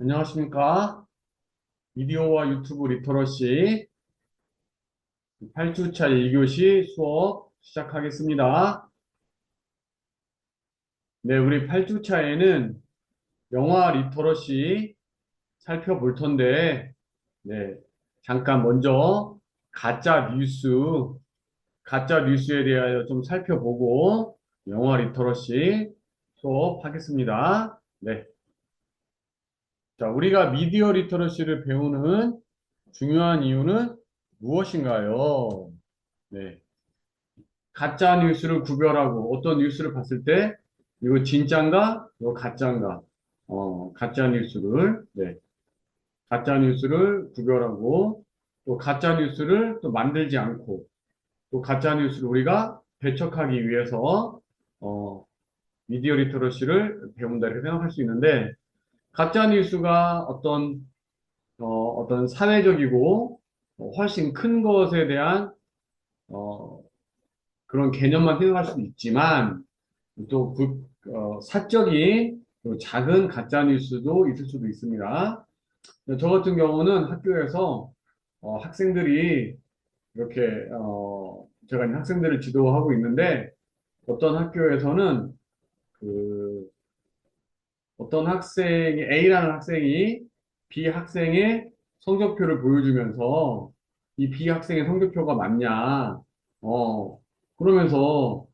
안녕하십니까? 미디어와 유튜브 리터러시 8주차 1교시 수업 시작하겠습니다. 네, 우리 8주차에는 영화 리터러시 살펴볼 텐데, 네, 잠깐 먼저 가짜 뉴스에 대하여 좀 살펴보고 영화 리터러시 수업하겠습니다. 네. 자, 우리가 미디어 리터러시를 배우는 중요한 이유는 무엇인가요? 네. 가짜 뉴스를 구별하고 어떤 뉴스를 봤을 때 이거 진짠가? 이거 가짜인가? 가짜 뉴스를 네. 가짜 뉴스를 구별하고 또 가짜 뉴스를 또 만들지 않고 또 가짜 뉴스를 우리가 배척하기 위해서 어, 미디어 리터러시를 배운다 이렇게 생각할 수 있는데 가짜 뉴스가 어떤 사회적이고 훨씬 큰 것에 대한 어, 그런 개념만 생각할 수도 있지만 또 사적인 또 작은 가짜 뉴스도 있을 수도 있습니다. 저 같은 경우는 학교에서 학생들이 이렇게 제가 이제 학생들을 지도하고 있는데 어떤 학교에서는 그 어떤 학생이 A라는 학생이 B 학생의 성적표를 보여주면서 이 B 학생의 성적표가 맞냐 그러면서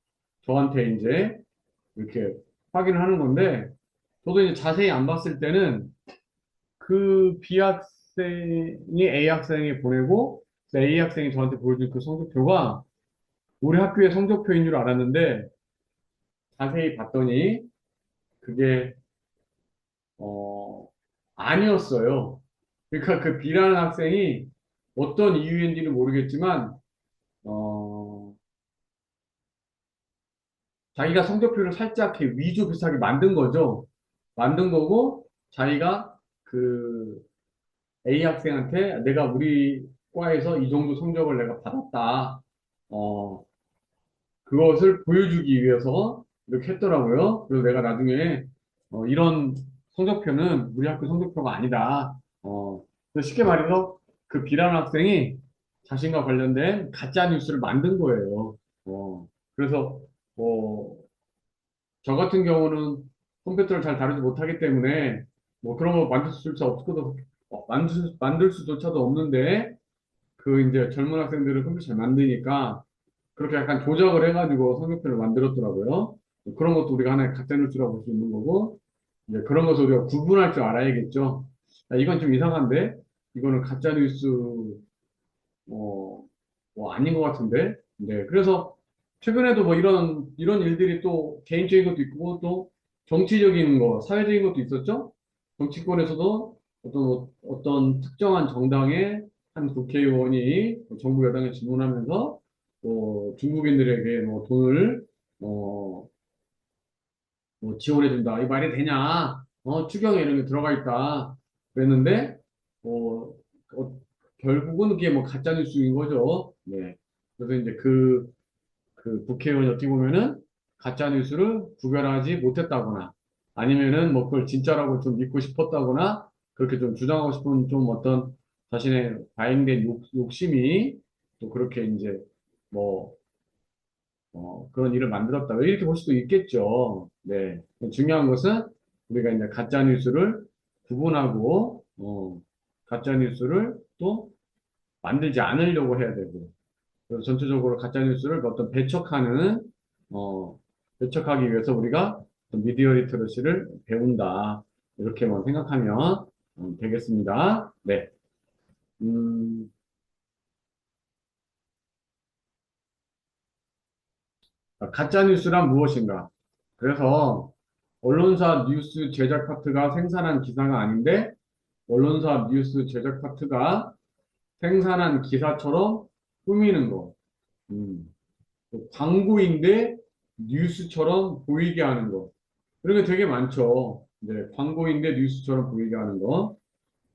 저한테 이제 이렇게 확인을 하는 건데, 저도 이제 자세히 안 봤을 때는 그 B 학생이 A 학생에 보내고, A 학생이 저한테 보여준 그 성적표가 우리 학교의 성적표인 줄 알았는데, 자세히 봤더니 그게, 어, 아니었어요. 그러니까 그 B라는 학생이 어떤 이유인지는 모르겠지만, 어, 자기가 성적표를 살짝 이렇게 위조 비슷하게 만든 거죠. 만든 거고, 자기가 그 A 학생한테 내가 우리 과에서 이 정도 성적을 내가 받았다. 어, 그것을 보여주기 위해서 이렇게 했더라고요. 그래서 내가 나중에 이런 성적표는 우리 학교 성적표가 아니다. 그래서 쉽게 말해서 그 B라는 학생이 자신과 관련된 가짜 뉴스를 만든 거예요. 그래서 뭐 저 같은 경우는 컴퓨터를 잘 다루지 못하기 때문에 뭐 그런 거 만들 수조차도 없는데 그 이제 젊은 학생들은 컴퓨터 잘 만드니까 그렇게 약간 조작을 해가지고 성적표를 만들었더라고요. 그런 것도 우리가 하나의 가짜뉴스라고 볼 수 있는 거고 이제 그런 것을 우리가 구분할 줄 알아야겠죠. 아, 이건 좀 이상한데 이거는 가짜뉴스 어, 아닌 것 같은데. 네. 그래서 최근에도 뭐 이런 일들이 또 개인적인 것도 있고 또 정치적인 거, 사회적인 것도 있었죠. 정치권에서도 어떤 특정한 정당의 한 국회의원이 정부 여당에 질문하면서 또 중국인들에게 뭐 돈을 어, 뭐 지원해준다. 이 말이 되냐? 추경에 이런 게 들어가 있다. 그랬는데, 어, 어, 결국은 그게 뭐 가짜뉴스인 거죠. 네. 그래서 이제 그 국회의원이 어떻게 보면은 가짜뉴스를 구별하지 못했다거나 아니면은 뭐 그걸 진짜라고 좀 믿고 싶었다거나 그렇게 좀 주장하고 싶은 좀 어떤 자신의 과잉된 욕심이 또 그렇게 이제 뭐 그런 일을 만들었다. 이렇게 볼 수도 있겠죠. 네. 중요한 것은 우리가 이제 가짜 뉴스를 구분하고, 가짜 뉴스를 또 만들지 않으려고 해야 되고, 그래서 전체적으로 가짜 뉴스를 어떤 어, 배척하기 위해서 우리가 어떤 미디어 리터러시를 배운다. 이렇게만 생각하면 되겠습니다. 네. 음, 가짜 뉴스란 무엇인가? 그래서 언론사 뉴스 제작 파트가 생산한 기사가 아닌데 언론사 뉴스 제작 파트가 생산한 기사처럼 꾸미는 거. 음. 또 광고인데 뉴스처럼 보이게 하는 거. 이런 게 되게 많죠. 네, 광고인데 뉴스처럼 보이게 하는 거.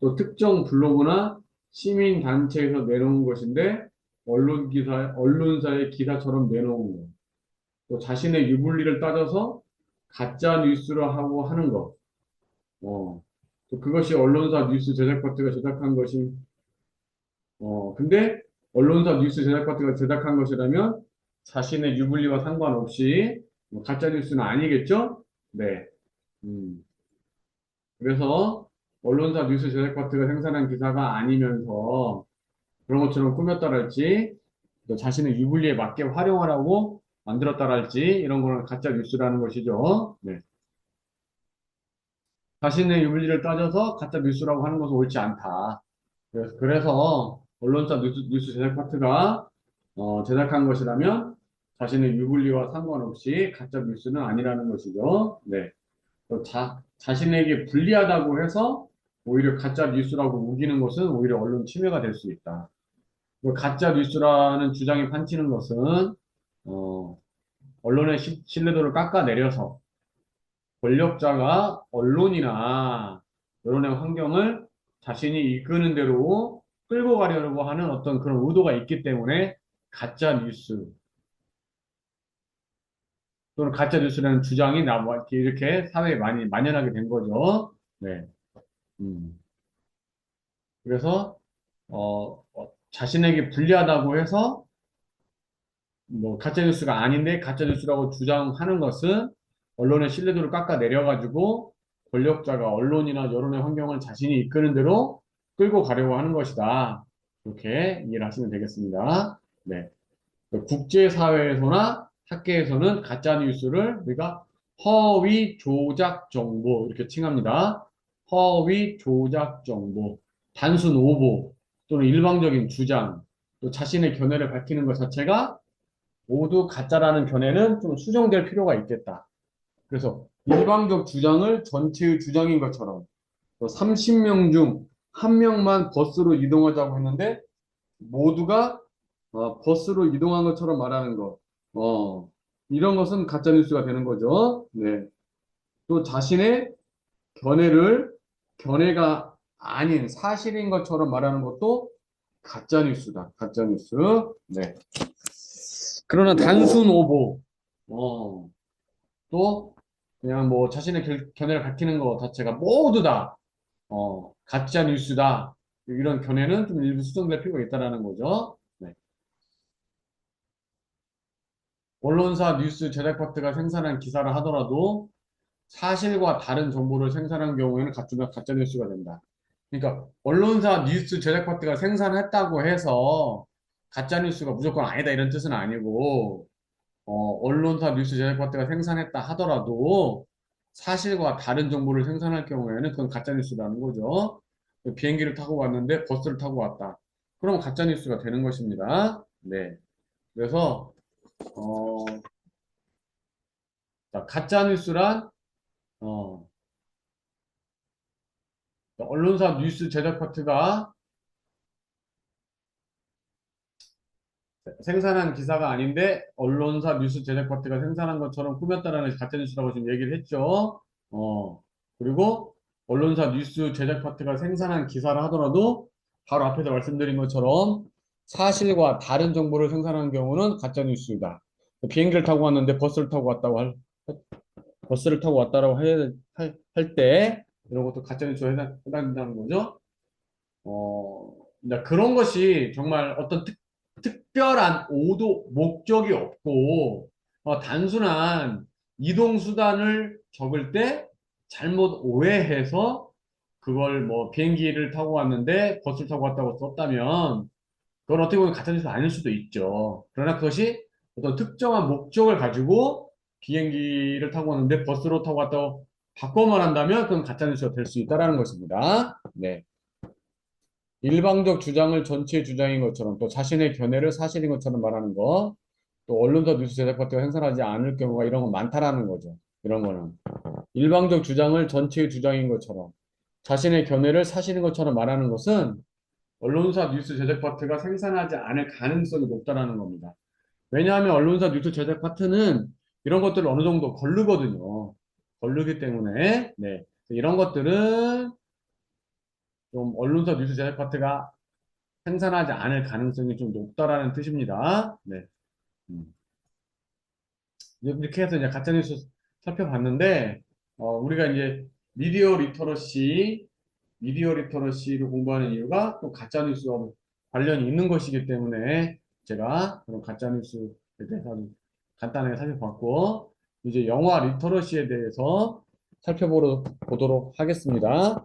또 특정 블로그나 시민단체에서 내놓은 것인데 언론사의 기사처럼 내놓은 거. 또 자신의 유불리를 따져서 가짜 뉴스로 하고 하는 거. 어. 또 그것이 언론사 뉴스 제작 파트가 제작한 것이, 근데 언론사 뉴스 제작 파트가 제작한 것이라면 자신의 유불리와 상관없이 뭐 가짜 뉴스는 아니겠죠? 네. 음. 그래서 언론사 뉴스 제작 파트가 생산한 기사가 아니면서 그런 것처럼 꾸몄다랄지 또 자신의 유불리에 맞게 활용하라고 만들었다랄지 이런 거는 가짜 뉴스라는 것이죠. 네. 자신의 유불리를 따져서 가짜 뉴스라고 하는 것은 옳지 않다. 그래서 언론사 뉴스 제작 파트가 제작한 것이라면 자신의 유불리와 상관없이 가짜 뉴스는 아니라는 것이죠. 네. 또 자신에게 불리하다고 해서 오히려 가짜 뉴스라고 우기는 것은 오히려 언론 침해가 될 수 있다. 가짜 뉴스라는 주장이 판치는 것은 어, 언론의 신뢰도를 깎아내려서 권력자가 언론이나 여론의 환경을 자신이 이끄는 대로 끌고 가려고 하는 어떤 그런 의도가 있기 때문에 가짜 뉴스 또는 가짜 뉴스라는 주장이 이렇게 사회에 많이 만연하게 된 거죠. 네. 음. 그래서 자신에게 불리하다고 해서 뭐 가짜뉴스가 아닌데 가짜뉴스라고 주장하는 것은 언론의 신뢰도를 깎아내려가지고 권력자가 언론이나 여론의 환경을 자신이 이끄는 대로 끌고 가려고 하는 것이다. 이렇게 이해를 하시면 되겠습니다. 네. 국제사회에서나 학계에서는 가짜뉴스를 우리가 허위 조작 정보 이렇게 칭합니다. 허위 조작 정보, 단순 오보 또는 일방적인 주장, 또 자신의 견해를 밝히는 것 자체가 모두 가짜라는 견해는 좀 수정될 필요가 있겠다. 그래서 일방적 주장을 전체의 주장인 것처럼 30명 중 한 명만 버스로 이동하자고 했는데 모두가 버스로 이동한 것처럼 말하는 것. 이런 것은 가짜 뉴스가 되는 거죠. 네. 또 자신의 견해를 견해가 아닌 사실인 것처럼 말하는 것도 가짜 뉴스다. 가짜 뉴스. 네. 그러나 단순 오보. 또 그냥 뭐 자신의 견해를 밝히는 것 자체가 모두 다 가짜 뉴스다. 이런 견해는 좀 일부 수정될 필요가 있다라는 거죠. 네. 언론사 뉴스 제작 파트가 생산한 기사를 하더라도 사실과 다른 정보를 생산한 경우에는 가짜 뉴스가 된다. 그러니까 언론사 뉴스 제작 파트가 생산했다고 해서 가짜 뉴스가 무조건 아니다 이런 뜻은 아니고 언론사 뉴스 제작 파트가 생산했다 하더라도 사실과 다른 정보를 생산할 경우에는 그건 가짜 뉴스라는 거죠. 비행기를 타고 왔는데 버스를 타고 왔다. 그러면 가짜 뉴스가 되는 것입니다. 네. 그래서 어, 자, 가짜 뉴스란 어, 언론사 뉴스 제작 파트가 생산한 기사가 아닌데 언론사 뉴스 제작 파트가 생산한 것처럼 꾸몄다라는 가짜 뉴스라고 지금 얘기를 했죠. 그리고 언론사 뉴스 제작 파트가 생산한 기사를 하더라도 바로 앞에서 말씀드린 것처럼 사실과 다른 정보를 생산하는 경우는 가짜 뉴스다. 비행기를 타고 왔는데 버스를 타고 왔다라고 할 때 이런 것도 가짜 뉴스에 해당된다는 거죠. 이제 그런 것이 정말 어떤 특별한 목적이 없고, 단순한 이동수단을 적을 때 잘못 오해해서 그걸 뭐 비행기를 타고 왔는데 버스를 타고 왔다고 썼다면, 그건 어떻게 보면 가짜뉴스가 아닐 수도 있죠. 그러나 그것이 어떤 특정한 목적을 가지고 비행기를 타고 왔는데 버스로 타고 왔다고 바꿔 말한다면 그건 가짜뉴스가 될 수 있다는 것입니다. 네. 일방적 주장을 전체의 주장인 것처럼 또 자신의 견해를 사실인 것처럼 말하는 거, 또 언론사 뉴스 제작 파트가 생산하지 않을 경우가 이런 건 많다라는 거죠. 이런 거는 일방적 주장을 전체의 주장인 것처럼 자신의 견해를 사실인 것처럼 말하는 것은 언론사 뉴스 제작 파트가 생산하지 않을 가능성이 높다라는 겁니다. 왜냐하면 언론사 뉴스 제작 파트는 이런 것들을 어느 정도 거르거든요. 거르기 때문에 네. 이런 것들은 좀 언론사 뉴스 제작 파트가 생산하지 않을 가능성이 좀 높다라는 뜻입니다. 네. 음. 이렇게 해서 이제 가짜뉴스 살펴봤는데, 우리가 이제 미디어 리터러시 미디어 리터러시를 공부하는 이유가 또 가짜뉴스와 관련이 있는 것이기 때문에 제가 그런 가짜뉴스에 대해서 간단하게 살펴봤고, 이제 영화 리터러시에 대해서 살펴보도록 하겠습니다.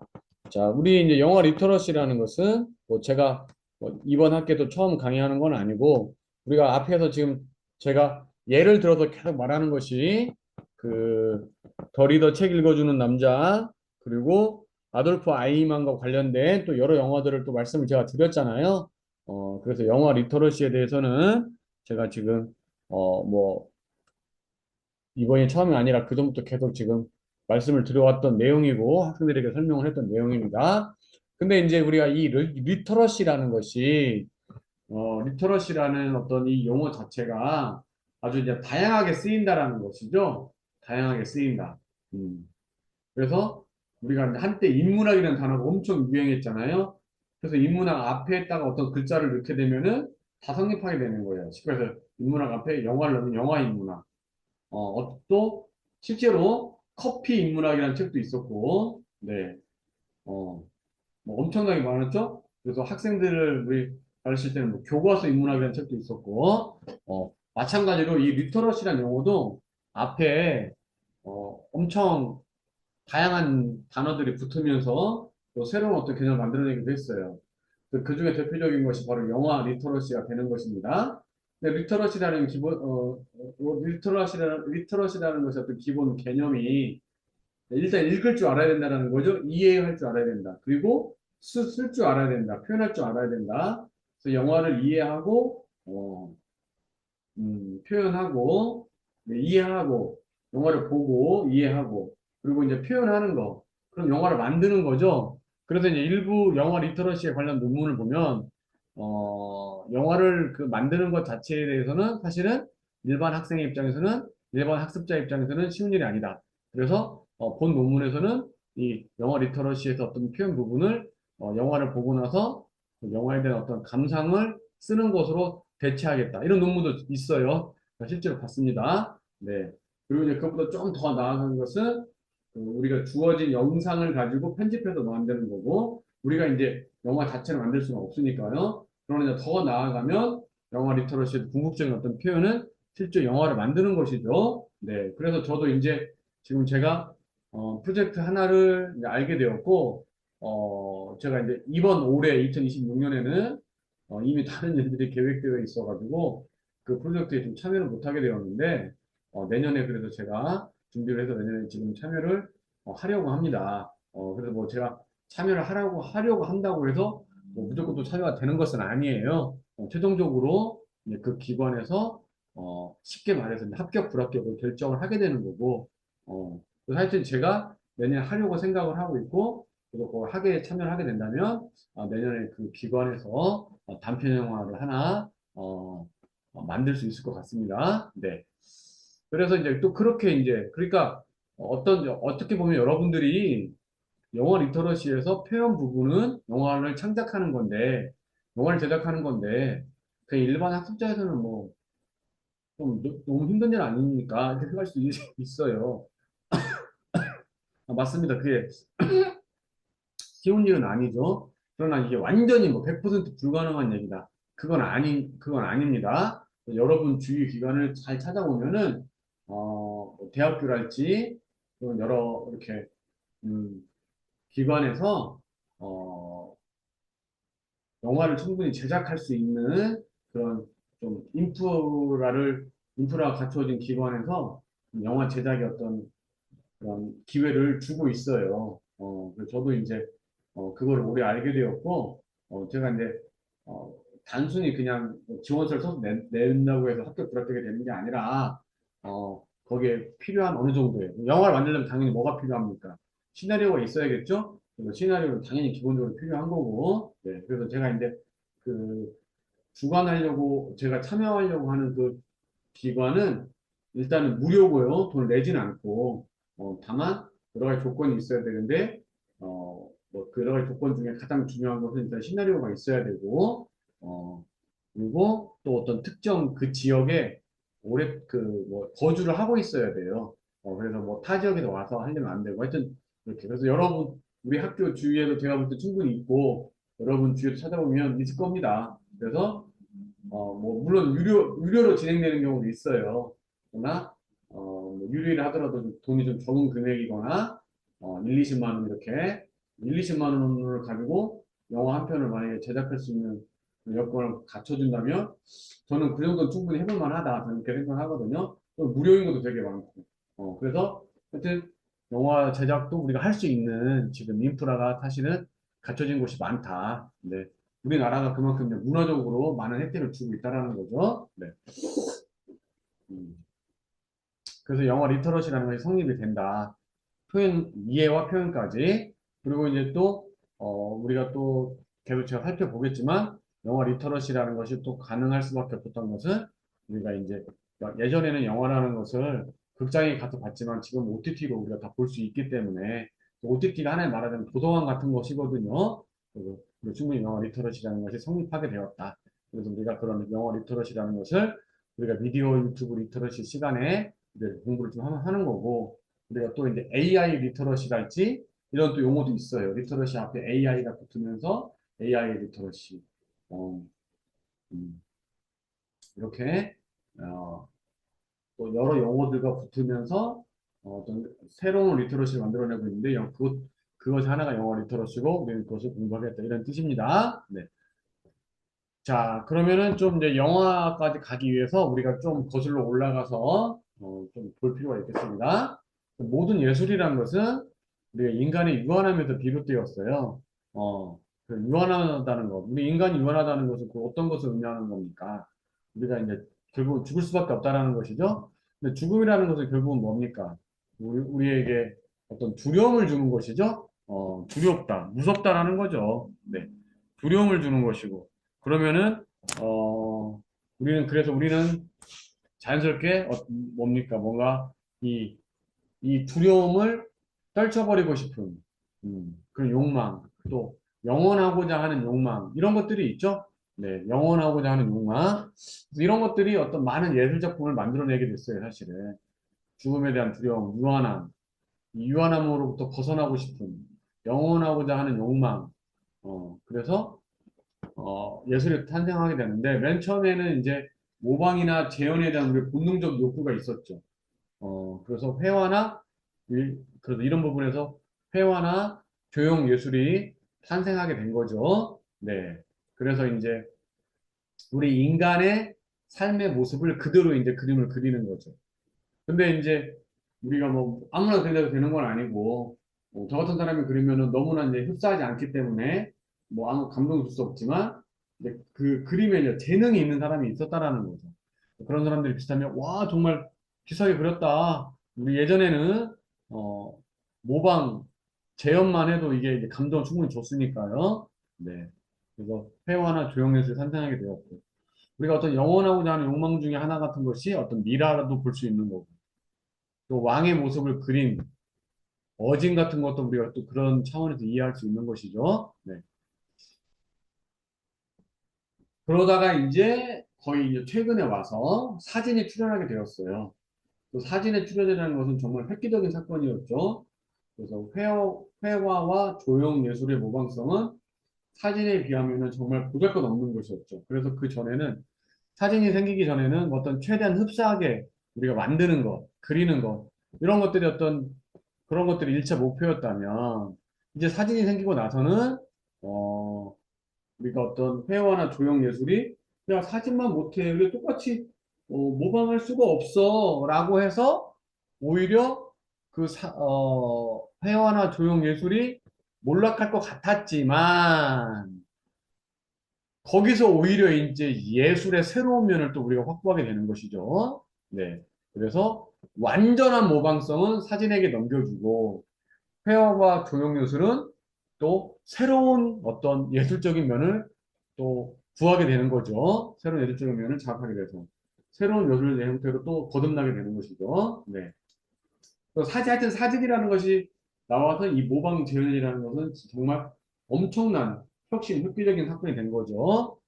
자, 우리 이제 영화 리터러시라는 것은 뭐 제가 뭐 이번 학기도 처음 강의하는 건 아니고, 우리가 앞에서 지금 제가 예를 들어서 계속 말하는 것이 그 더 리더 책 읽어주는 남자, 그리고 아돌프 아이히만과 관련된 또 여러 영화들을 또 말씀을 제가 드렸잖아요. 그래서 영화 리터러시에 대해서는 제가 지금 뭐 이번이 처음이 아니라 그전부터 계속 지금 말씀을 드려왔던 내용이고 학생들에게 설명을 했던 내용입니다. 근데 이제 우리가 이 리터러시라는 것이 리터러시라는 어떤 이 용어 자체가 아주 이제 다양하게 쓰인다라는 것이죠. 다양하게 쓰인다. 음. 그래서 우리가 한때 인문학이라는 단어가 엄청 유행했잖아요. 그래서 인문학 앞에다가 어떤 글자를 넣게 되면은 다 성립하게 되는 거예요. 그래서 인문학 앞에 영화를 넣으면 영화 인문학. 또 실제로 커피 인문학이라는 책도 있었고, 네, 뭐 엄청나게 많았죠. 그래서 학생들을 우리 가르칠 때는 뭐 교과서 인문학이라는 책도 있었고, 마찬가지로 이 리터러시라는 용어도 앞에 엄청 다양한 단어들이 붙으면서 또 새로운 어떤 개념을 만들어내기도 했어요. 그 중에 대표적인 것이 바로 영화 리터러시가 되는 것입니다. 근데 리터러시라는 기본, 리터러시라는 것의 어떤 기본 개념이 일단 읽을 줄 알아야 된다는 거죠. 이해할 줄 알아야 된다. 그리고 쓸 줄 알아야 된다. 표현할 줄 알아야 된다. 그래서 영화를 이해하고, 표현하고, 네, 이해하고, 영화를 보고, 이해하고, 그리고 이제 표현하는 거. 그럼 영화를 만드는 거죠. 그래서 이제 일부 영화 리터러시에 관련 논문을 보면, 영화를 그 만드는 것 자체에 대해서는 사실은 일반 학생의 입장에서는, 일반 학습자 입장에서는 쉬운 일이 아니다. 그래서, 본 논문에서는 이 영화 리터러시에서 어떤 표현 부분을, 영화를 보고 나서 그 영화에 대한 어떤 감상을 쓰는 것으로 대체하겠다. 이런 논문도 있어요. 실제로 봤습니다. 네. 그리고 이제 그것보다 좀 더 나아가는 것은 우리가 주어진 영상을 가지고 편집해서 만드는 거고, 우리가 이제 영화 자체를 만들 수는 없으니까요. 그러나 이제 더 나아가면 영화 리터러시의 궁극적인 어떤 표현은 실제 영화를 만드는 것이죠. 네. 그래서 저도 이제 지금 제가 프로젝트 하나를 이제 알게 되었고, 제가 이제 이번 올해 2026년에는 이미 다른 일들이 계획되어 있어가지고 그 프로젝트에 좀 참여를 못하게 되었는데 내년에 그래도 제가 준비를 해서 내년에 지금 참여를 하려고 합니다. 그래서 뭐 제가 참여를 하려고 한다고 해서 뭐 무조건 또 참여가 되는 것은 아니에요. 최종적으로 이제 그 기관에서 쉽게 말해서 이제 합격 불합격을 결정을 하게 되는 거고 그래서 하여튼 제가 내년에 하려고 생각을 하고 있고 그리고 그 학회에 참여를 하게 된다면 내년에 그 기관에서 단편 영화를 하나 만들 수 있을 것 같습니다. 네. 그래서 이제 또 그렇게 이제 그러니까 어떻게 보면 여러분들이 영어 리터러시에서 표현 부분은 영화를 창작하는 건데 영화를 제작하는 건데 그 일반 학습자에서는 뭐 좀 너무 힘든 일 아닙니까? 이렇게 생각할 수 있어요. 맞습니다. 그게 쉬운 일은 아니죠. 그러나 이게 완전히 뭐 100% 불가능한 얘기다. 그건 아닙니다. 여러분 주위 기관을 잘 찾아보면은, 뭐 대학교랄지, 또는 여러, 이렇게, 음, 기관에서, 어, 영화를 충분히 제작할 수 있는 그런 좀 인프라가 갖추어진 기관에서 영화 제작의 어떤 그런 기회를 주고 있어요. 그래서 저도 이제 그걸 오래 알게 되었고, 제가 이제 어, 단순히 그냥 지원서를 써서 낸다고 해서 합격 불합격이 되는 게 아니라 거기에 필요한 어느 정도의 영화를 만들려면 당연히 뭐가 필요합니까? 시나리오가 있어야겠죠? 그래서 시나리오는 당연히 기본적으로 필요한 거고, 네, 그래서 제가 이제 그 주관하려고 제가 참여하려고 하는 그 기관은 일단은 무료고요. 돈을 내진 않고, 다만 여러 가지 조건이 있어야 되는데, 뭐 그 여러 가지 조건 중에 가장 중요한 것은 일단 시나리오가 있어야 되고, 그리고 또 어떤 특정 그 지역에 오래 뭐 거주를 하고 있어야 돼요. 그래서 뭐 타 지역에서 와서 하려면 안 되고, 하여튼 이렇게. 그래서 여러분, 우리 학교 주위에도 제가 볼 때 충분히 있고, 여러분 주위에도 찾아보면 있을 겁니다. 그래서, 뭐, 물론 유료로 진행되는 경우도 있어요. 그러나, 뭐 유료를 하더라도 좀 돈이 좀 적은 금액이거나, 1, 20만 원 이렇게, 1, 20만 원을 가지고 영화 한 편을 만약에 제작할 수 있는 여건을 갖춰준다면, 저는 그 정도는 충분히 해볼 만하다. 저는 그렇게 생각하거든요. 또 무료인 것도 되게 많고. 그래서, 하여튼, 영화 제작도 우리가 할 수 있는 지금 인프라가 사실은 갖춰진 곳이 많다. 네. 우리나라가 그만큼 이제 문화적으로 많은 혜택을 주고 있다라는 거죠. 네. 음. 그래서 영어 리터러시라는 것이 성립이 된다. 이해와 표현까지. 그리고 이제 또, 우리가 또 계속 제가 살펴보겠지만, 영어 리터러시라는 것이 또 가능할 수밖에 없었던 것은, 우리가 이제, 예전에는 영화라는 것을 극장에 가서 봤지만, 지금 OTT로 우리가 다 볼 수 있기 때문에, OTT가 하나의 말하자면 도서관 같은 것이거든요. 그리고 충분히 영어 리터러시라는 것이 성립하게 되었다. 그래서 우리가 그런 영어 리터러시라는 것을 우리가 미디어 유튜브 리터러시 시간에 이제 공부를 좀 하는 거고, 우리가 또 이제 AI 리터러시랄지 이런 또 용어도 있어요. 리터러시 앞에 AI가 붙으면서 AI 리터러시. 어, 음, 이렇게 어, 또 여러 용어들과 붙으면서 어떤 새로운 리터러시를 만들어내고 있는데 그것이 하나가 영어 리터러시고 우리는 그것을 공부하겠다 이런 뜻입니다. 네. 자, 그러면은 좀 이제 영화까지 가기 위해서 우리가 좀 거슬러 올라가서 좀 볼 필요가 있겠습니다. 모든 예술이라는 것은 우리가 인간의 유한함에서 비롯되었어요. 그 유한하다는 것. 우리 인간이 유한하다는 것은 그 어떤 것을 의미하는 겁니까? 우리가 이제 결국 죽을 수밖에 없다라는 것이죠. 근데 죽음이라는 것은 결국은 뭡니까? 우리에게 어떤 두려움을 주는 것이죠. 두렵다, 무섭다라는 거죠. 네. 두려움을 주는 것이고. 그러면은 우리는 자연스럽게 뭡니까 뭔가 이, 이 두려움을 떨쳐버리고 싶은 그런 욕망 또 영원하고자 하는 욕망 이런 것들이 있죠. 네, 영원하고자 하는 욕망 이런 것들이 어떤 많은 예술 작품을 만들어내게 됐어요. 사실은 죽음에 대한 두려움, 유한함, 이 유한함으로부터 벗어나고 싶은 영원하고자 하는 욕망. 그래서 예술이 탄생하게 되는데, 맨 처음에는 이제 모방이나 재현에 대한 우리 본능적 욕구가 있었죠. 그래서 그래서 이런 부분에서 회화나 조형 예술이 탄생하게 된 거죠. 네. 그래서 이제 우리 인간의 삶의 모습을 그대로 이제 그림을 그리는 거죠. 근데 이제 우리가 뭐 아무나 그려도 되는 건 아니고, 저 같은 사람이 그리면은 너무나 이제 흡사하지 않기 때문에 뭐 아무 감동을 줄 수 없지만, 이제 그 그림에 이제 재능이 있는 사람이 있었다라는 거죠. 그런 사람들이 비슷하면, 와, 정말 비슷하게 그렸다. 우리 예전에는, 어, 모방, 재현만 해도 이게 이제 감동을 충분히 줬으니까요. 네. 그래서 회화나 조형예술이 탄생하게 되었고, 우리가 어떤 영원하고자 하는 욕망 중에 하나 같은 것이 어떤 미라도 볼 수 있는 거고, 또 왕의 모습을 그린 어진 같은 것도 우리가 또 그런 차원에서 이해할 수 있는 것이죠. 네. 그러다가 이제 거의 이제 최근에 와서 사진이 출연하게 되었어요. 또 사진의 출연이라는 것은 정말 획기적인 사건이었죠. 그래서 회화와 조형 예술의 모방성은 사진에 비하면 정말 보잘것없는 것이었죠. 그래서 그 전에는 사진이 생기기 전에는 어떤 최대한 흡사하게 우리가 만드는 것, 그리는 것, 이런 것들이 그런 것들이 1차 목표였다면, 이제 사진이 생기고 나서는, 우리가 어떤 회화나 조형 예술이, 야, 사진만 못해. 우리 똑같이, 모방할 수가 없어. 라고 해서, 오히려 회화나 조형 예술이 몰락할 것 같았지만, 거기서 오히려 이제 예술의 새로운 면을 또 우리가 확보하게 되는 것이죠. 네. 그래서 완전한 모방성은 사진에게 넘겨주고, 회화와 조형예술은 또 새로운 어떤 예술적인 면을 또 구하게 되는 거죠. 새로운 예술적인 면을 자각하게 돼서. 새로운 예술의 형태로 또 거듭나게 되는 것이죠. 네. 하여튼 사진이라는 것이 나와서 이 모방 재현이라는 것은 정말 엄청난 획기적인 사건이 된 거죠.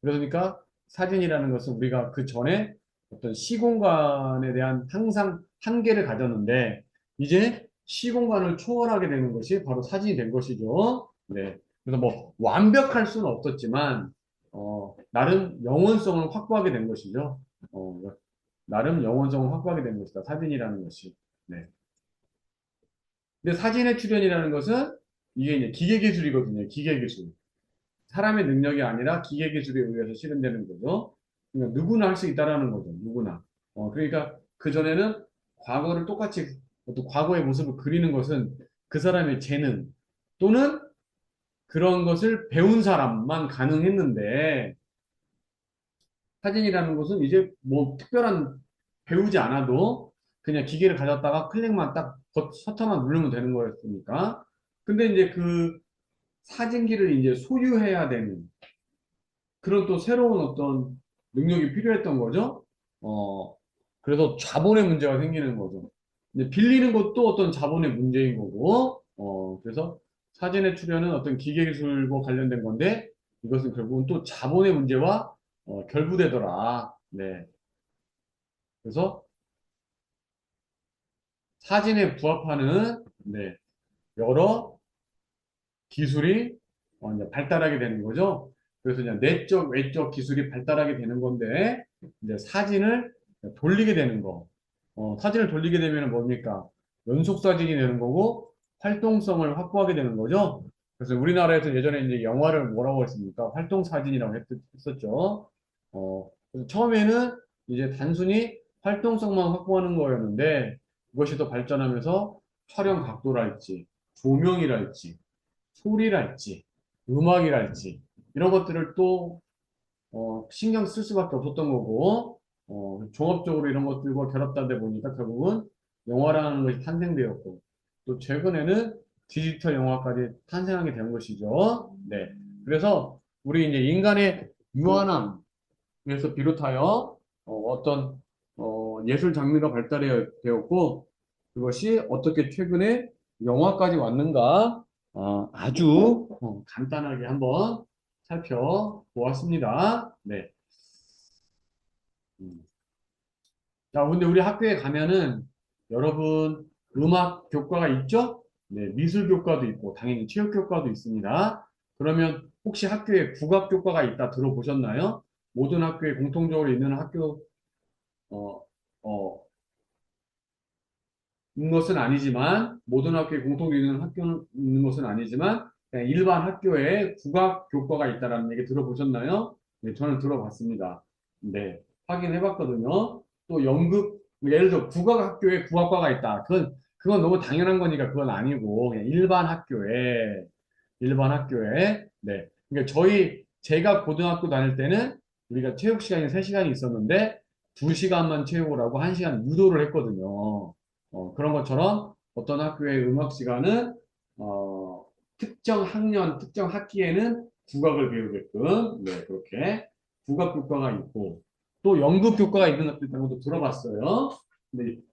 그러니까 사진이라는 것은 우리가 그 전에 어떤 시공간에 대한 항상 한계를 가졌는데 이제 시공간을 초월하게 되는 것이 바로 사진이 된 것이죠. 네. 그래서 뭐 완벽할 수는 없었지만 나름 영혼성을 확보하게 된 것이죠. 어, 나름 영혼성을 확보하게 된 것이다. 사진이라는 것이. 네. 근데 사진의 출현이라는 것은 이게 이제 기계기술이거든요. 기계기술. 사람의 능력이 아니라 기계기술에 의해서 실현되는 거죠. 그러니까 누구나 할 수 있다라는 거죠. 누구나. 그러니까 그전에는 과거를 똑같이 어떤 과거의 모습을 그리는 것은 그 사람의 재능 또는 그런 것을 배운 사람만 가능했는데 사진이라는 것은 이제 뭐 특별한 배우지 않아도 그냥 기계를 가졌다가 클릭만 딱 버튼만 누르면 되는 거였으니까. 근데 이제 그 사진기를 이제 소유해야 되는 그런 또 새로운 어떤 능력이 필요했던 거죠. 어, 그래서 자본의 문제가 생기는 거죠. 근데 빌리는 것도 어떤 자본의 문제인 거고, 그래서 사진의 출현은 어떤 기계기술과 관련된 건데, 이것은 결국은 또 자본의 문제와 결부되더라. 네. 그래서 사진에 부합하는, 네, 여러 기술이 이제 발달하게 되는 거죠. 그래서 이제 내적, 외적 기술이 발달하게 되는 건데, 이제 사진을 돌리게 되는 거. 사진을 돌리게 되면 뭡니까? 연속 사진이 되는 거고, 활동성을 확보하게 되는 거죠. 그래서 우리나라에서 예전에 이제 영화를 뭐라고 했습니까? 활동 사진이라고 했었죠. 그래서 처음에는 이제 단순히 활동성만 확보하는 거였는데, 그것이 더 발전하면서 촬영 각도랄지, 조명이랄지, 소리랄지, 음악이랄지, 이런 것들을 또, 신경 쓸 수밖에 없었던 거고, 종합적으로 이런 것들과 결합되다 보니까 결국은 영화라는 것이 탄생되었고, 또 최근에는 디지털 영화까지 탄생하게 된 것이죠. 네. 그래서 우리 이제 인간의 유한함에서 비롯하여 어떤 예술 장르가 발달되었고, 그것이 어떻게 최근에 영화까지 왔는가 아주 간단하게 한번 살펴보았습니다. 네. 음. 자, 근데 우리 학교에 가면은 여러분 음악 교과가 있죠? 네, 미술 교과도 있고 당연히 체육 교과도 있습니다. 그러면 혹시 학교에 국악 교과가 있다 들어보셨나요? 모든 학교에 공통적으로 있는 학교 어, 어, 있는 것은 아니지만 모든 학교에 공통이 있는 학교는 있는 것은 아니지만 그냥 일반 학교에 국악 교과가 있다라는 얘기 들어보셨나요? 네, 저는 들어봤습니다. 네, 확인해 봤거든요. 또 연극 예를 들어 국악 학교에 국악과가 있다. 그건 너무 당연한 거니까 그건 아니고 그냥 일반 학교에 네. 그러니까 제가 고등학교 다닐 때는 우리가 체육 시간이 3시간이 있었는데 2시간만 체육을 하고 1시간 유도를 했거든요. 그런 것처럼 어떤 학교의 음악 시간은 어, 특정 학년, 특정 학기에는 국악을 배우게끔 네, 그렇게 국악 교과가 있고 또 연극 교과가 있는 학교 있다는 것도 들어봤어요.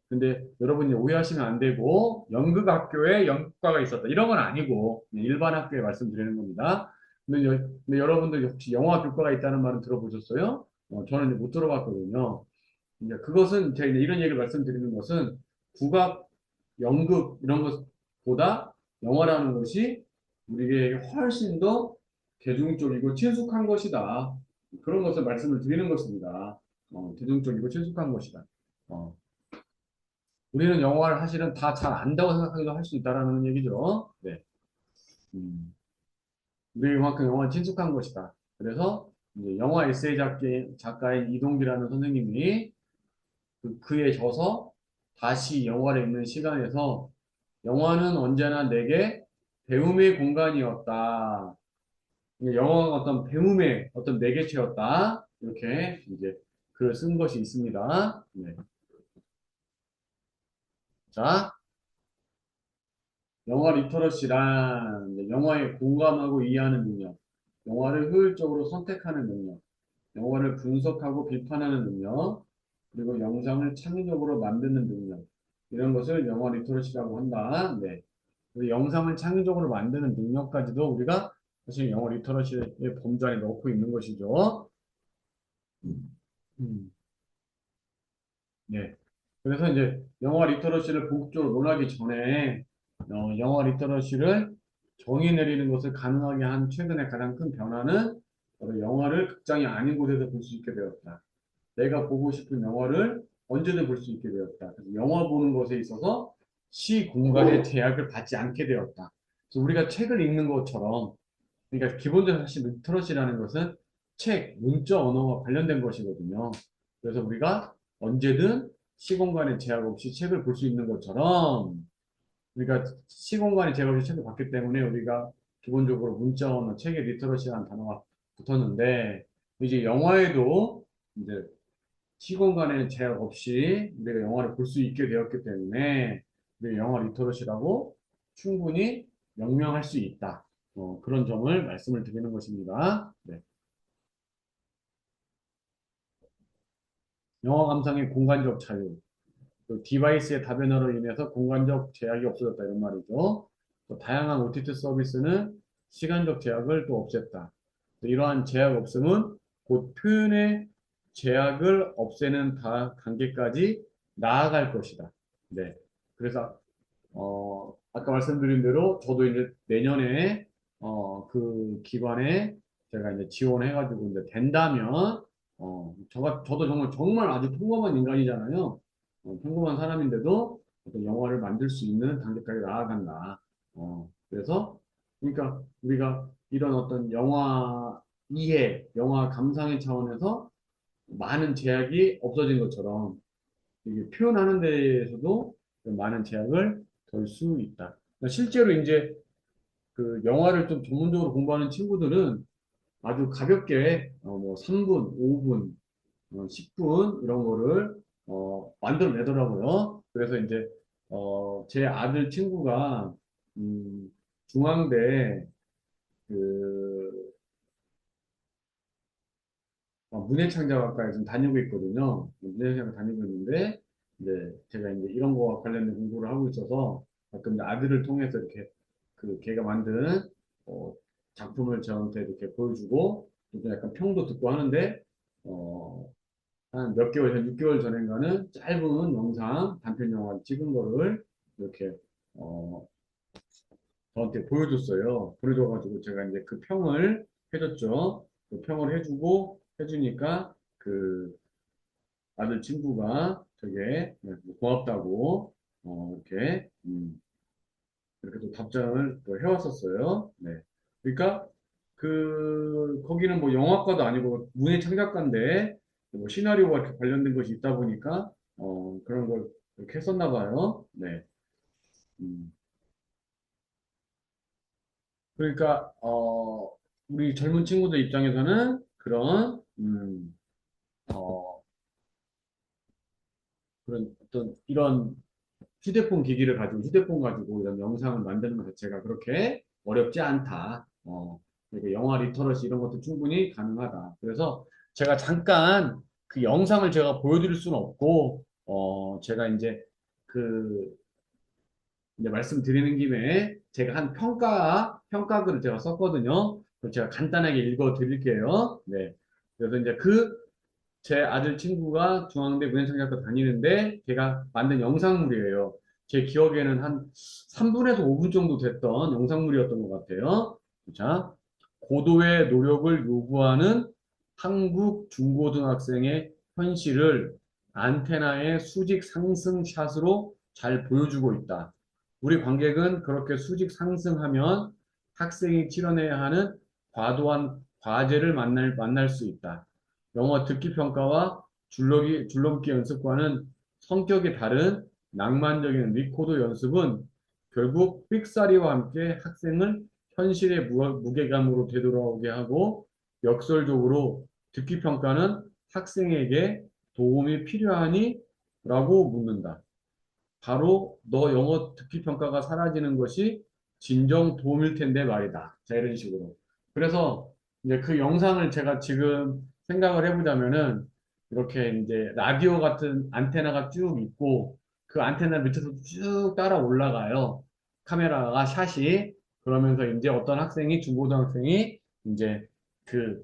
근데 여러분이 오해하시면 안 되고 연극 학교에 연극과가 있었다 이런 건 아니고 그냥 일반 학교에 말씀드리는 겁니다. 근데 여러분들 혹시 영화 교과가 있다는 말은 들어보셨어요? 저는 이제 못 들어봤거든요. 이제 그것은 제가 이제 이런 얘기를 말씀드리는 것은 국악, 연극 이런 것보다 영화라는 것이 우리에게 훨씬 더 대중적이고 친숙한 것이다. 그런 것을 말씀을 드리는 것입니다. 대중적이고 친숙한 것이다. 어, 우리는 영화를 사실은 다 잘 안다고 생각하기도 할 수 있다라는 얘기죠. 네. 음, 우리 이만큼 영화는 친숙한 것이다. 그래서 이제 영화 에세이 작가인 이동기라는 선생님이 그에 져서 다시 영화를 읽는 시간에서 영화는 언제나 내게 배움의 공간이었다. 영화가 어떤 배움의 어떤 매개체였다. 이렇게 이제 글을 쓴 것이 있습니다. 네. 자, 영화 리터러시란 이제 영화에 공감하고 이해하는 능력, 영화를 효율적으로 선택하는 능력, 영화를 분석하고 비판하는 능력, 그리고 영상을 창의적으로 만드는 능력, 이런 것을 영화 리터러시라고 한다. 네. 그래서 영상을 창의적으로 만드는 능력까지도 우리가 사실 영어 리터러시의 범주 안에 넣고 있는 것이죠. 음. 네. 그래서 이제 영어 리터러시를 본격적으로 논하기 전에 영어 리터러시를 정의 내리는 것을 가능하게 한 최근에 가장 큰 변화는 바로 영화를 극장이 아닌 곳에서 볼 수 있게 되었다. 내가 보고 싶은 영화를 언제든 볼 수 있게 되었다. 그래서 영화 보는 것에 있어서 시 공간의 제약을 받지 않게 되었다. 그래서 우리가 책을 읽는 것처럼, 그러니까 기본적으로 사실 리터러시라는 것은 책, 문자 언어와 관련된 것이거든요. 그래서 우리가 언제든 시공간의 제약 없이 책을 볼 수 있는 것처럼, 그러니까 시공간의 제약 없이 책을 봤기 때문에 우리가 기본적으로 문자 언어, 책의 리터러시라는 단어가 붙었는데, 이제 영화에도 이제 시공간의 제약 없이 우리가 영화를 볼 수 있게 되었기 때문에 우리가 영화 리터러시라고 충분히 명명할 수 있다. 그런 점을 말씀을 드리는 것입니다. 네. 영화 감상의 공간적 자유, 그 디바이스의 다변화로 인해서 공간적 제약이 없어졌다 이런 말이죠. 또 다양한 OTT 서비스는 시간적 제약을 또 없앴다. 이러한 제약 없음은 곧 표현의 제약을 없애는 단계까지 나아갈 것이다. 네. 그래서 아까 말씀드린 대로 저도 이제 내년에 그 기관에 제가 이제 지원해가지고 이제 된다면 저도 정말 아주 평범한 인간이잖아요. 평범한 사람인데도 어떤 영화를 만들 수 있는 단계까지 나아간다. 그래서 그러니까 우리가 이런 어떤 영화 이해, 영화 감상의 차원에서 많은 제약이 없어진 것처럼 이게 표현하는 데에서도 많은 제약을 덜 수 있다. 그러니까 실제로 이제 그 영화를 좀 전문적으로 공부하는 친구들은 아주 가볍게 뭐 3분, 5분, 10분 이런 거를 만들어내더라고요. 그래서 이제 제 아들 친구가 중앙대 그 문해창작학과에 지금 다니고 있거든요. 문해창작 다니고 있는데, 이제 제가 이제 이런 거와 관련된 공부를 하고 있어서 가끔 이제 아들을 통해서 이렇게 그 걔가 만든 어, 작품을 저한테 이렇게 보여주고 또 약간 평도 듣고 하는데 한 몇 개월 전, 6개월 전인가는 짧은 영상, 단편 영화 찍은 거를 이렇게 어, 저한테 보여줬어요. 보여줘가지고 제가 이제 그 평을 해줬죠. 그 평을 해주니까 그 아들 친구가 되게 고맙다고 이렇게 이렇게 또 답장을 또 해왔었어요. 네. 그러니까 그 거기는 뭐 영화과도 아니고 문예창작과인데 뭐 시나리오가 이렇게 관련된 것이 있다 보니까 그런 걸 이렇게 했었나 봐요. 네. 음. 그러니까 우리 젊은 친구들 입장에서는 그런 어, 그런 어떤 이런 휴대폰 가지고 이런 영상을 만드는 것 자체가 그렇게 어렵지 않다. 그리고 영화 리터러시 이런 것도 충분히 가능하다. 그래서 제가 잠깐 그 영상을 제가 보여드릴 수는 없고, 제가 이제 그 이제 말씀드리는 김에 제가 한 평가글을 제가 썼거든요. 그걸 제가 간단하게 읽어 드릴게요. 네. 그래서 이제 제 아들 친구가 중앙대 문해창작과 다니는데 걔가 만든 영상물이에요. 제 기억에는 한 3분에서 5분 정도 됐던 영상물이었던 것 같아요. 자, 고도의 노력을 요구하는 한국 중고등학생의 현실을 안테나의 수직 상승 샷으로 잘 보여주고 있다. 우리 관객은 그렇게 수직 상승하면 학생이 치러내야 하는 과도한 과제를 만날 수 있다. 영어 듣기 평가와 줄넘기 연습과는 성격이 다른 낭만적인 리코더 연습은 결국 삑사리와 함께 학생을 현실의 무게감으로 되돌아오게 하고 역설적으로 듣기 평가는 학생에게 도움이 필요하니? 라고 묻는다. 바로 너 영어 듣기 평가가 사라지는 것이 진정 도움일 텐데 말이다. 자, 이런 식으로. 그래서 이제 그 영상을 제가 지금 생각을 해보자면은 이렇게 이제 라디오 같은 안테나가 쭉 있고 그 안테나 밑에서 쭉 따라 올라가요. 카메라가 샷이. 그러면서 이제 어떤 학생이, 중고등학생이 이제 그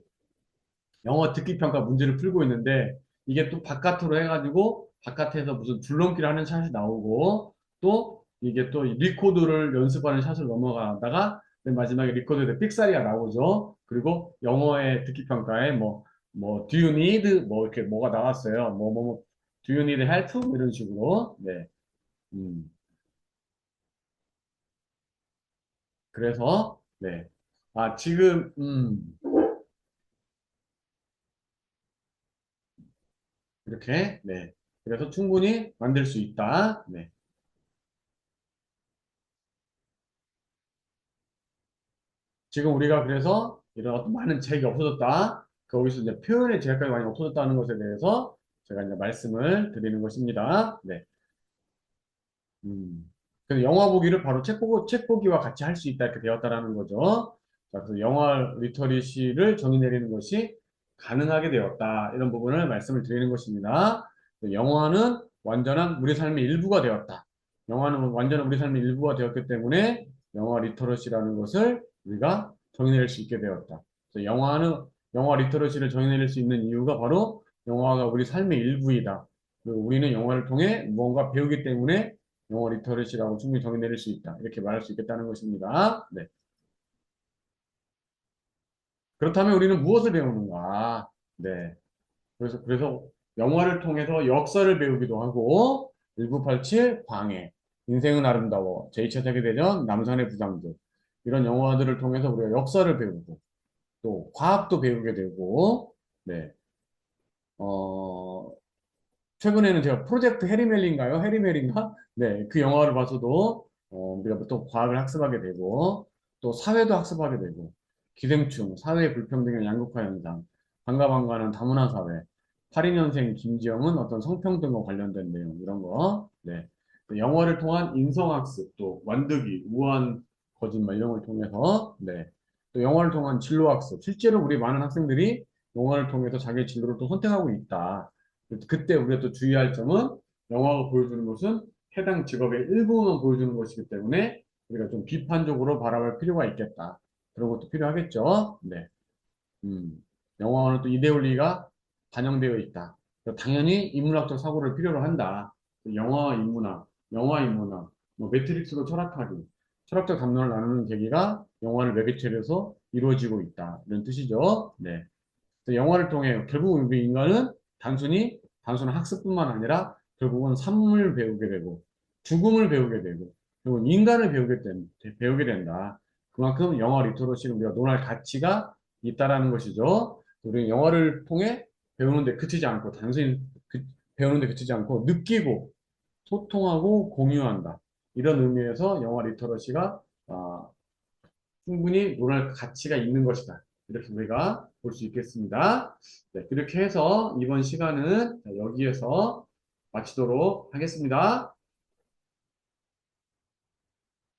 영어 듣기 평가 문제를 풀고 있는데 이게 또 바깥으로 해가지고 바깥에서 무슨 줄넘기를 하는 샷이 나오고 또 이게 또 리코더를 연습하는 샷을 넘어가다가 맨 마지막에 리코더에 삑사리가 나오죠. 그리고 영어의 듣기 평가에 do you need 이렇게 뭐가 나왔어요. do you need help 이런 식으로. 네. 음. 그래서 네. 아, 지금 이렇게 네. 그래서 충분히 만들 수 있다. 네. 지금 우리가 그래서 이런 어떤 많은 제약이 없어졌다. 거기서 이제 표현의 제약까지 많이 없어졌다는 것에 대해서 제가 이제 말씀을 드리는 것입니다. 네. 음. 그래서 영화 보기를 바로 책 보기와 같이 할 수 있다 이렇게 되었다라는 거죠. 자, 그래서 영화 리터리시를 정의 내리는 것이 가능하게 되었다. 이런 부분을 말씀을 드리는 것입니다. 영화는 완전한 우리 삶의 일부가 되었다. 영화는 완전한 우리 삶의 일부가 되었기 때문에 영화 리터러시라는 것을 우리가 정의 내릴 수 있게 되었다. 그래서 영화 리터러시를 정의 내릴 수 있는 이유가 바로 영화가 우리 삶의 일부이다. 그리고 우리는 영화를 통해 무언가 배우기 때문에 영어 리터러시라고 충분히 정의 내릴 수 있다. 이렇게 말할 수 있겠다는 것입니다. 네. 그렇다면 우리는 무엇을 배우는가? 네. 그래서 영화를 통해서 역사를 배우기도 하고, 1987, 광해, 인생은 아름다워, 제2차 세계대전, 남산의 부장들. 이런 영화들을 통해서 우리가 역사를 배우고, 또 과학도 배우게 되고, 네. 어, 최근에는 제가 프로젝트 해리멜리인가요? 해리멜리인가? 네, 그 영화를 봐서도 우리가 또 과학을 학습하게 되고 또 사회도 학습하게 되고 기생충, 사회 불평등의 양극화 현상, 반가반가는 다문화 사회, 82년생 김지영은 어떤 성평등과 관련된 내용 이런 거. 네. 그 영화를 통한 인성학습, 또 완득이, 우한 거짓말 이런 걸 통해서 네. 또 영화를 통한 진로학습. 실제로 우리 많은 학생들이 영화를 통해서 자기의 진로를 또 선택하고 있다. 그때 우리가 또 주의할 점은 영화가 보여주는 것은 해당 직업의 일부만 보여주는 것이기 때문에 우리가 좀 비판적으로 바라볼 필요가 있겠다. 그런 것도 필요하겠죠. 네. 음. 영화는 또 이데올리가 반영되어 있다. 당연히 인문학적 사고를 필요로 한다. 영화와 인문학, 영화 인문학, 매트릭스로 철학하기, 철학적 담론을 나누는 계기가 영화를 매개체로 해서 이루어지고 있다. 이런 뜻이죠. 네. 영화를 통해 결국 우리 인간은 단순한 학습뿐만 아니라 결국은 삶을 배우게 되고 죽음을 배우게 되고 그리고 인간을 배우게 된다. 그만큼 영화 리터러시는 우리가 논할 가치가 있다라는 것이죠. 우리 영화를 통해 배우는데 그치지 않고 배우는데 그치지 않고 느끼고 소통하고 공유한다. 이런 의미에서 영화 리터러시가 충분히 논할 가치가 있는 것이다. 이렇게 우리가 볼 수 있겠습니다. 네, 이렇게 해서 이번 시간은 여기에서 마치도록 하겠습니다.